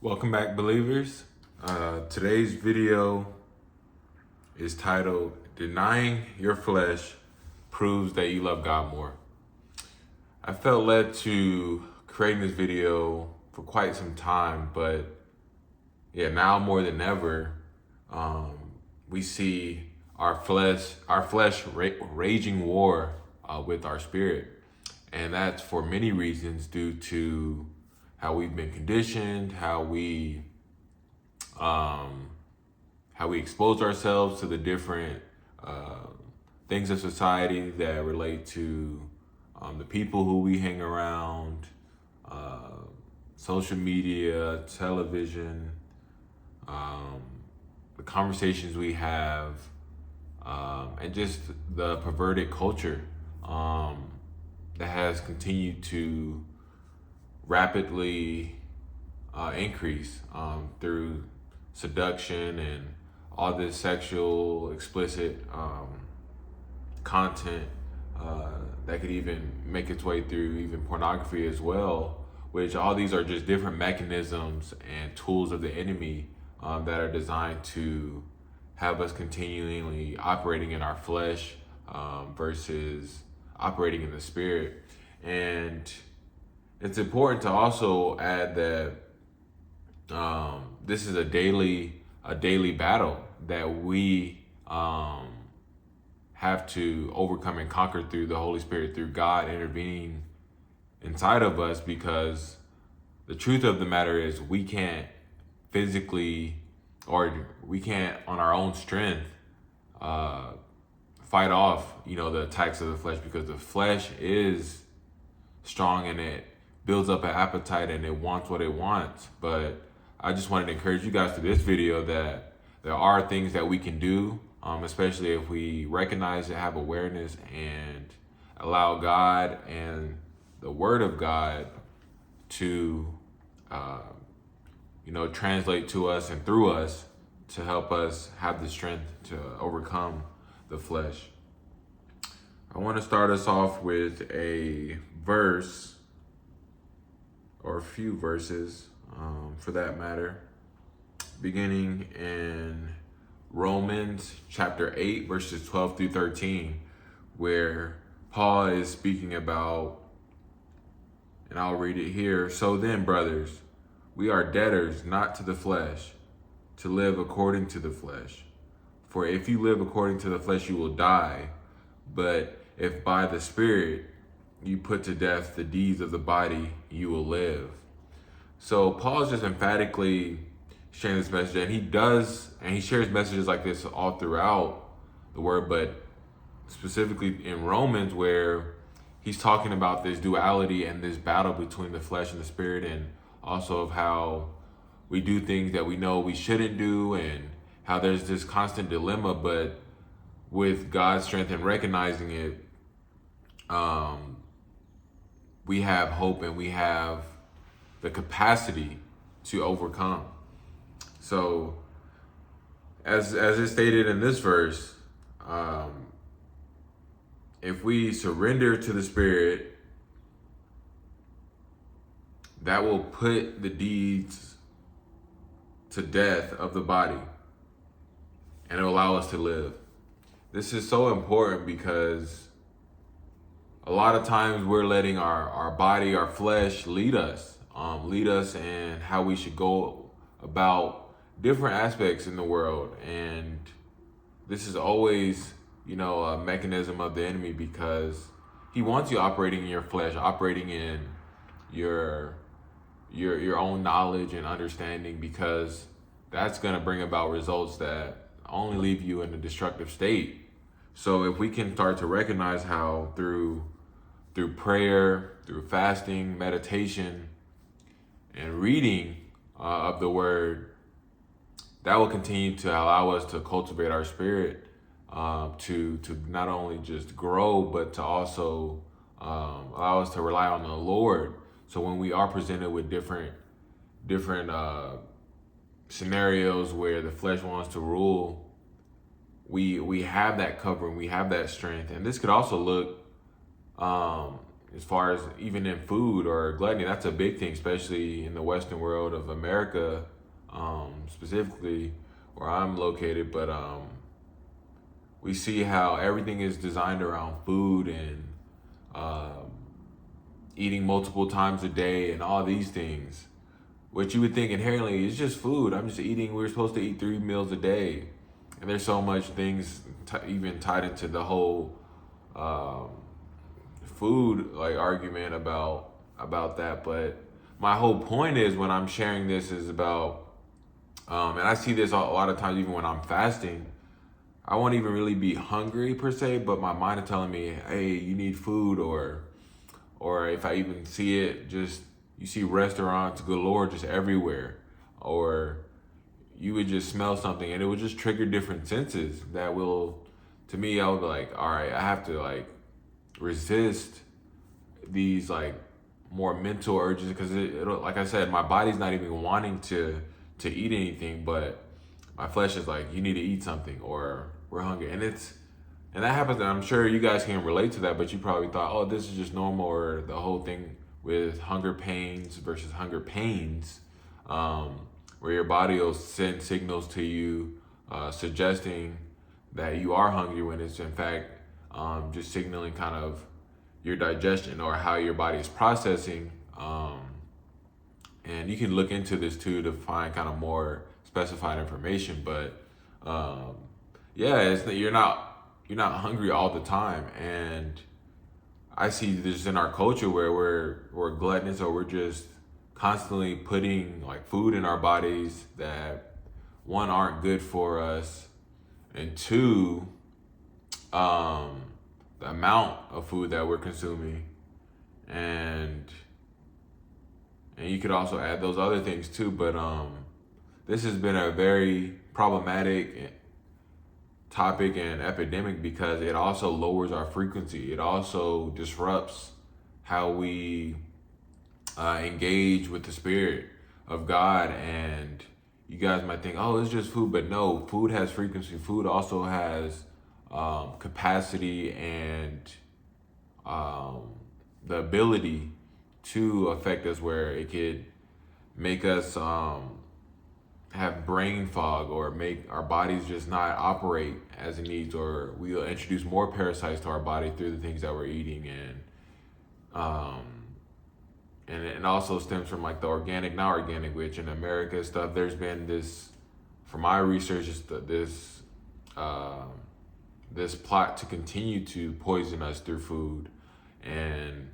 Welcome back, believers. Today's video is titled Denying Your Flesh Proves That You Love God More. I felt led to creating this video for quite some time, but now more than ever, we see our flesh raging war with our spirit. And that's for many reasons, due to how we've been conditioned, how we expose ourselves to the different things of society that relate to the people who we hang around, social media, television, the conversations we have, and just the perverted culture that has continued to rapidly increase through seduction and all this sexual explicit content that could even make its way through even pornography as well, which all these are just different mechanisms and tools of the enemy that are designed to have us continually operating in our flesh versus operating in the spirit. And it's important to also add that this is a daily battle that we have to overcome and conquer through the Holy Spirit, through God intervening inside of us, because the truth of the matter is we can't physically, or we can't on our own strength fight off the attacks of the flesh, because the flesh is strong and it builds up an appetite and it wants what it wants. But I just wanted to encourage you guys through this video that there are things that we can do, especially if we recognize and have awareness and allow God and the Word of God to translate to us and through us to help us have the strength to overcome the flesh. I want to start us off with a verse, or a few verses for that matter, beginning in Romans chapter 8, verses 12 through 13, where Paul is speaking about, and I'll read it here. So then, brothers, we are debtors not to the flesh, to live according to the flesh. For if you live according to the flesh, you will die. But if by the Spirit you put to death the deeds of the body, you will live. So Paul's just emphatically sharing this message, and he shares messages like this all throughout the Word, but specifically in Romans, where he's talking about this duality and this battle between the flesh and the spirit, and also of how we do things that we know we shouldn't do, and how there's this constant dilemma. But with God's strength and recognizing it, we have hope and we have the capacity to overcome. So as is stated in this verse, if we surrender to the Spirit, that will put the deeds to death of the body, and it will allow us to live. This is so important because a lot of times we're letting our body, our flesh lead us in how we should go about different aspects in the world. And this is always, a mechanism of the enemy, because he wants you operating in your flesh, operating in your own knowledge and understanding, because that's going to bring about results that only leave you in a destructive state. So if we can start to recognize how through prayer, through fasting, meditation, and reading of the Word, that will continue to allow us to cultivate our spirit, to not only just grow, but to also allow us to rely on the Lord. So when we are presented with different scenarios where the flesh wants to rule, we have that covering, we have that strength. And this could also look as far as even in food or gluttony, that's a big thing, especially in the Western world of America, specifically where I'm located. But we see how everything is designed around food and um, eating multiple times a day and all these things, which you would think inherently is just food. I'm just eating. We're supposed to eat 3 meals a day, and there's so much things even tied into the whole um, food like argument about that. But my whole point is when I'm sharing this is about, and I see this a lot of times even when I'm fasting. I won't even really be hungry per se, but my mind is telling me, hey, you need food, or if I even see it, just you see restaurants galore just everywhere, or you would just smell something and it would just trigger different senses that will, to me, I would be like, all right, I have to like resist these like more mental urges because like I said, my body's not even wanting to eat anything, but my flesh is like, you need to eat something or we're hungry, and that happens. And I'm sure you guys can relate to that, but you probably thought, oh, this is just normal, or the whole thing with hunger pains versus hunger pains, where your body will send signals to you suggesting that you are hungry when it's in fact just signaling kind of your digestion or how your body is processing. And you can look into this too to find kind of more specified information. But yeah, you're not hungry all the time, and I see this in our culture where we're gluttonous, or we're just constantly putting like food in our bodies that, one, aren't good for us, and two, the amount of food that we're consuming, and you could also add those other things too. But this has been a very problematic topic and epidemic because it also lowers our frequency. It also disrupts how we engage with the spirit of God. And you guys might think, oh, it's just food, but no, food has frequency. Food also has capacity and the ability to affect us, where it could make us have brain fog, or make our bodies just not operate as it needs, or we'll introduce more parasites to our body through the things that we're eating. And it also stems from like the organic, not organic, which in America stuff, there's been this, from my research, is this plot to continue to poison us through food. And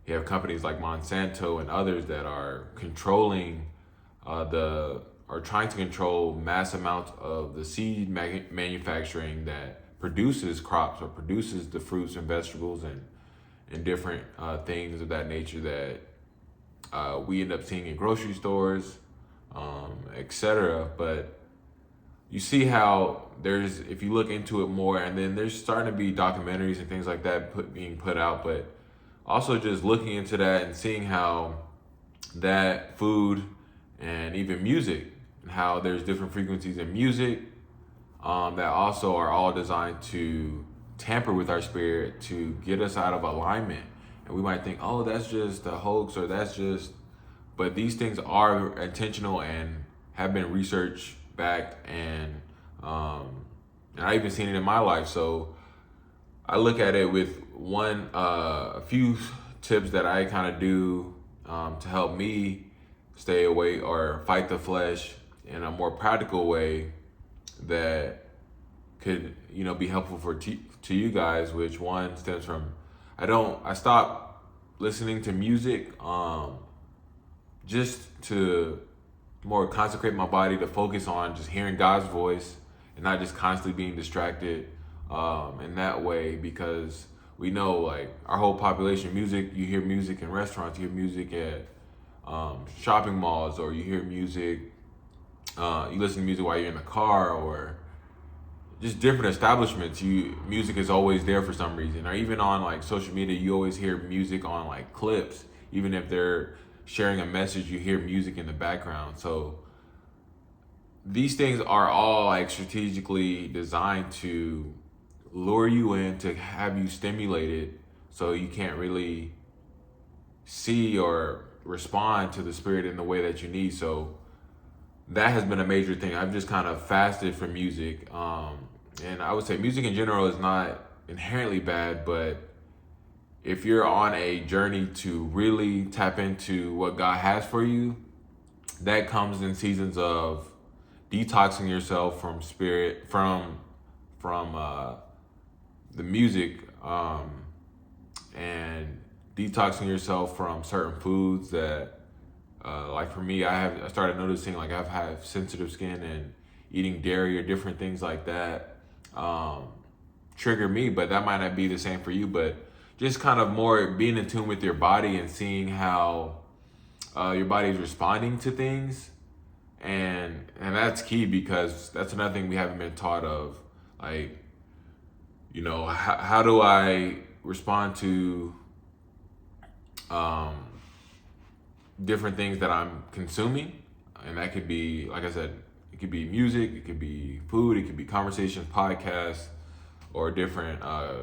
you have companies like Monsanto and others that are controlling are trying to control mass amounts of the seed manufacturing that produces crops or produces the fruits and vegetables and different things of that nature that we end up seeing in grocery stores, etc. But you see how if you look into it more, and then there's starting to be documentaries and things like that being put out, but also just looking into that and seeing how that food and even music, and how there's different frequencies in music that also are all designed to tamper with our spirit, to get us out of alignment. And we might think, oh, that's just a hoax, or but these things are intentional and have been research backed, and I even seen it in my life. So I look at it with a few tips that I kind of do to help me stay away or fight the flesh in a more practical way that could, be helpful to you guys. Which one stems from, I stopped listening to music just to more consecrate my body to focus on just hearing God's voice and not just constantly being distracted in that way, because we know, like, our whole population, you hear music in restaurants, you hear music at shopping malls, or you hear music, you listen to music while you're in the car, or just different establishments. Music is always there for some reason, or even on like social media, you always hear music on like clips, even if they're sharing a message, you hear music in the background. So these things are all like strategically designed to lure you in, to have you stimulated, so you can't really see or respond to the Spirit in the way that you need. So that has been a major thing. I've just kind of fasted from music. And I would say music in general is not inherently bad, but if you're on a journey to really tap into what God has for you, that comes in seasons of detoxing yourself from the music, and detoxing yourself from certain foods that, like for me, I started noticing like I've had sensitive skin, and eating dairy or different things like that trigger me, but that might not be the same for you. But just kind of more being in tune with your body and seeing how your body is responding to things, and that's key, because that's another thing we haven't been taught of. Like, how do I respond to different things that I'm consuming? And that could be, like I said, it could be music, it could be food, it could be conversations, podcasts, or different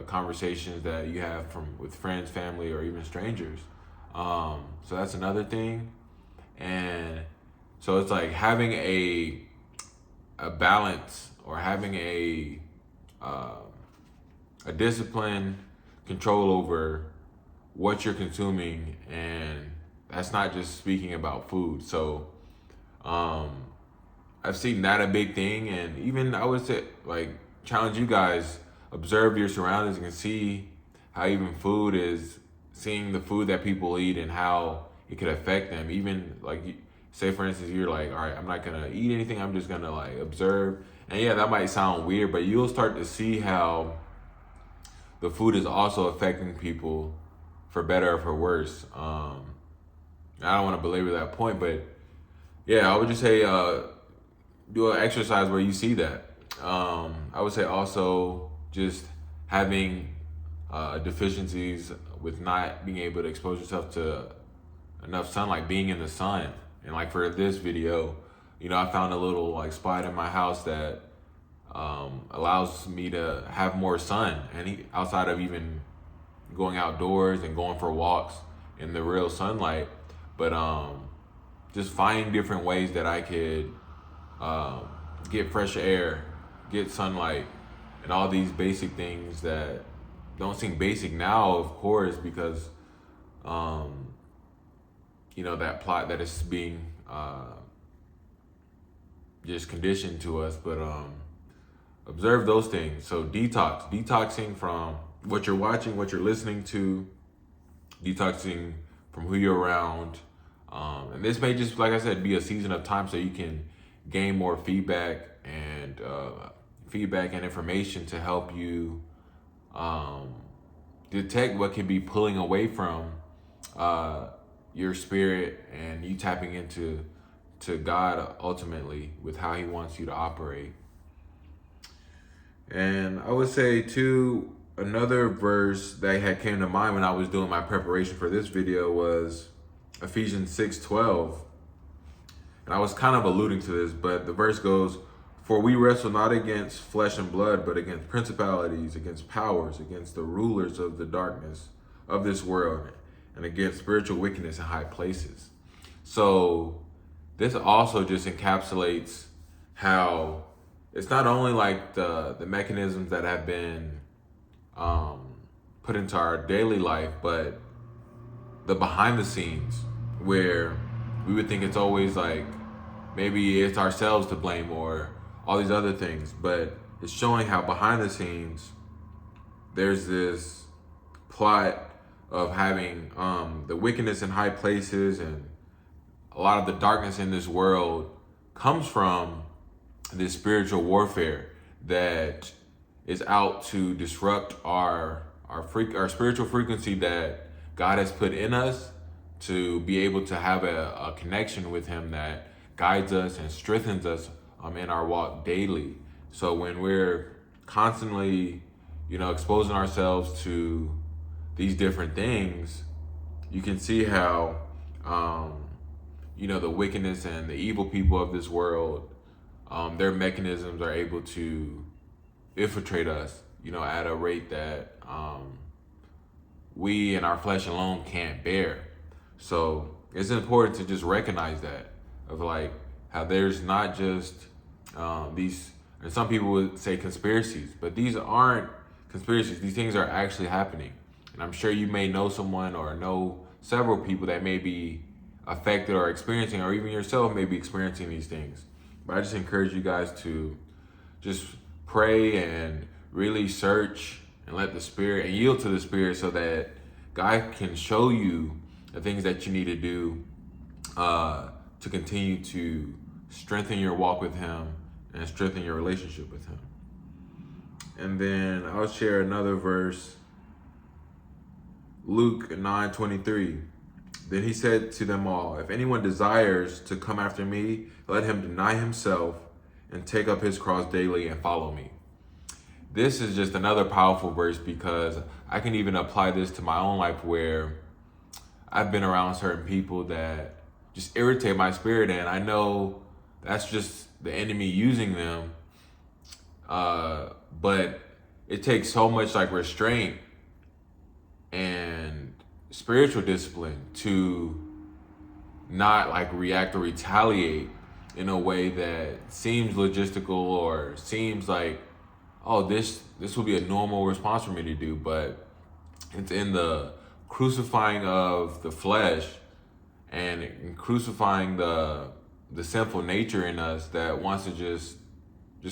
conversations that you have with friends, family, or even strangers. So that's another thing. And so it's like having a balance, or having a discipline, control over what you're consuming, and that's not just speaking about food. So I've seen that a big thing, and even I would say, like, challenge you guys, observe your surroundings and see how even food is, seeing the food that people eat and how it could affect them. Even like, say for instance, you're like, all right, I'm not gonna eat anything, I'm just gonna like observe. And yeah, that might sound weird, but you'll start to see how the food is also affecting people, for better or for worse. I don't want to belabor that point, but yeah, I would just say do an exercise where you see that. I would say also just having deficiencies with not being able to expose yourself to enough sunlight, being in the sun. And like for this video, I found a little like spot in my house that allows me to have more sun, and outside of even going outdoors and going for walks in the real sunlight. But just finding different ways that I could get fresh air, get sunlight, and all these basic things that don't seem basic now, of course, because that plot that is being just conditioned to us. But observe those things. So detoxing from what you're watching, what you're listening to, detoxing from who you're around. And this may just, like I said, be a season of time so you can gain more feedback and information to help you detect what could be pulling away from your spirit, and you tapping into God ultimately with how He wants you to operate. And I would say too, another verse that had came to mind when I was doing my preparation for this video was Ephesians 6:12. And I was kind of alluding to this, but the verse goes, "For we wrestle not against flesh and blood, but against principalities, against powers, against the rulers of the darkness of this world, and against spiritual wickedness in high places." So this also just encapsulates how it's not only like the mechanisms that have been put into our daily life, but the behind the scenes, where we would think it's always like maybe it's ourselves to blame or all these other things, but it's showing how behind the scenes there's this plot of having the wickedness in high places, and a lot of the darkness in this world comes from this spiritual warfare that is out to disrupt our spiritual frequency that God has put in us, to be able to have a connection with Him that guides us and strengthens us in our walk daily. So when we're constantly, exposing ourselves to these different things, you can see how, the wickedness and the evil people of this world, their mechanisms are able to infiltrate us, at a rate that we and our flesh alone can't bear. So it's important to just recognize that, of like how there's not just these, and some people would say conspiracies, but these aren't conspiracies. These things are actually happening. And I'm sure you may know someone or know several people that may be affected or experiencing, or even yourself may be experiencing these things. But I just encourage you guys to just pray and really search and let the Spirit and yield to the Spirit, so that God can show you the things that you need to do to continue to strengthen your walk with Him and strengthen your relationship with Him. And then I'll share another verse, Luke 9:23. Then He said to them all, if anyone desires to come after me, let him deny himself and take up his cross daily and follow me. This is just another powerful verse, because I can even apply this to my own life, where I've been around certain people that just irritate my spirit, and I know that's just the enemy using them. But it takes so much like restraint and spiritual discipline to not like react or retaliate in a way that seems logistical or seems like, oh, this will be a normal response for me to do. But it's in the crucifying of the flesh and in crucifying the sinful nature in us that wants to just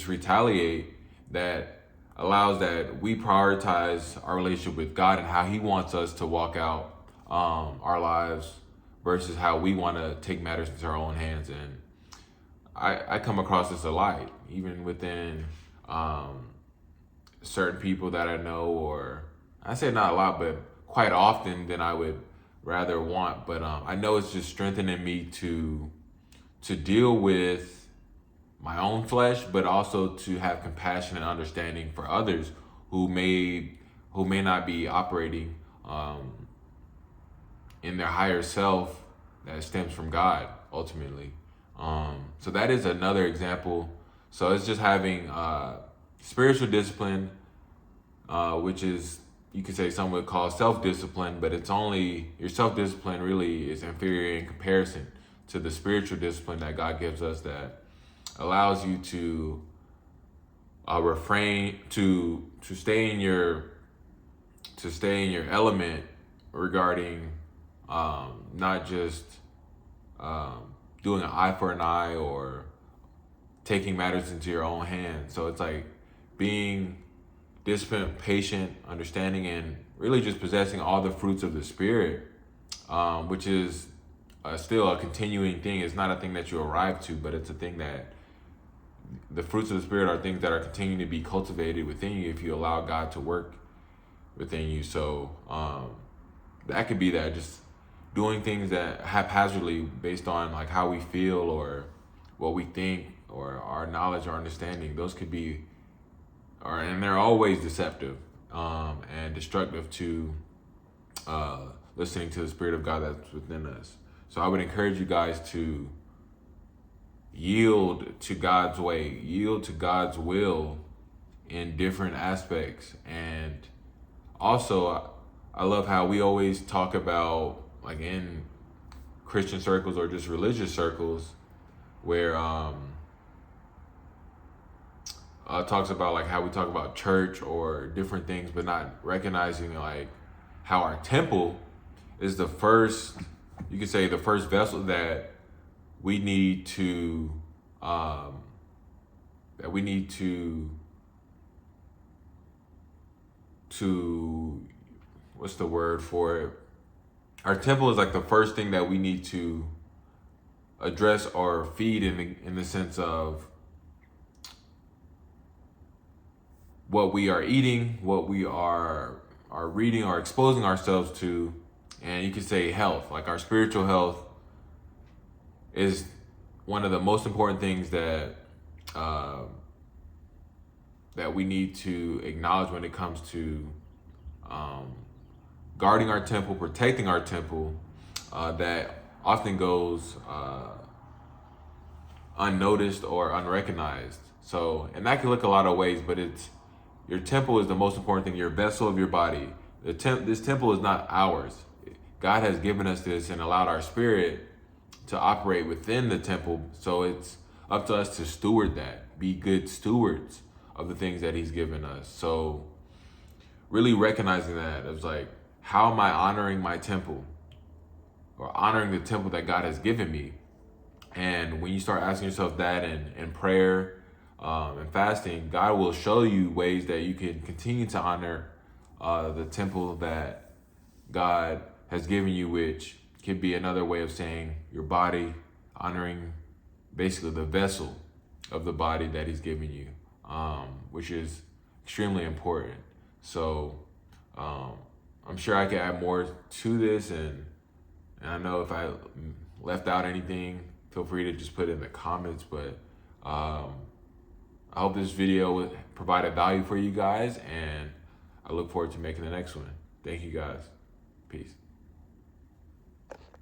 retaliate, that allows that we prioritize our relationship with God and how He wants us to walk out our lives versus how we want to take matters into our own hands. And I come across this a lot, even within certain people that I know, or I say not a lot, but quite often than I would rather want. But I know it's just strengthening me to deal with my own flesh, but also to have compassion and understanding for others who may not be operating in their higher self that stems from God ultimately. So that is another example. So it's just having spiritual discipline, which is, you could say some would call self-discipline, but it's only, your self-discipline really is inferior in comparison to the spiritual discipline that God gives us, that allows you to refrain, to stay in your element regarding not just doing an eye for an eye or taking matters into your own hands. So it's like being disciplined, patient, understanding, and really just possessing all the fruits of the Spirit, which is still a continuing thing. It's not a thing that you arrive to, but it's a thing that the fruits of the Spirit are things that are continuing to be cultivated within you if you allow God to work within you. So that could be that, just doing things that haphazardly based on like how we feel or what we think or our knowledge or understanding. Those could be, and they're always deceptive and destructive to listening to the Spirit of God that's within us. So I would encourage you guys to yield to God's way, yield to God's will in different aspects. And also, I love how we always talk about, like in Christian circles or just religious circles, where talks about like how we talk about church or different things, but not recognizing like how our temple is the first, you could say the first vessel that we need to what's the word for it? Our temple is like the first thing that we need to address or feed in the sense of what we are eating, what we are reading or exposing ourselves to. And you could say health, like our spiritual health is one of the most important things that that we need to acknowledge when it comes to guarding our temple, protecting our temple, that often goes unnoticed or unrecognized. So, and that can look a lot of ways, but it's, your temple is the most important thing, your vessel of your body. This temple is not ours. God has given us this and allowed our spirit to operate within the temple. So it's up to us to steward that, be good stewards of the things that he's given us. So really recognizing that, it was like, how am I honoring my temple, or honoring the temple that God has given me? And when you start asking yourself that in prayer and fasting, God will show you ways that you can continue to honor the temple that God has given you, which could be another way of saying your body, honoring basically the vessel of the body that he's given you, which is extremely important. So I'm sure I could add more to this, and I know if I left out anything, feel free to just put it in the comments. But I hope this video provided value for you guys, and I look forward to making the next one. Thank you guys. Peace.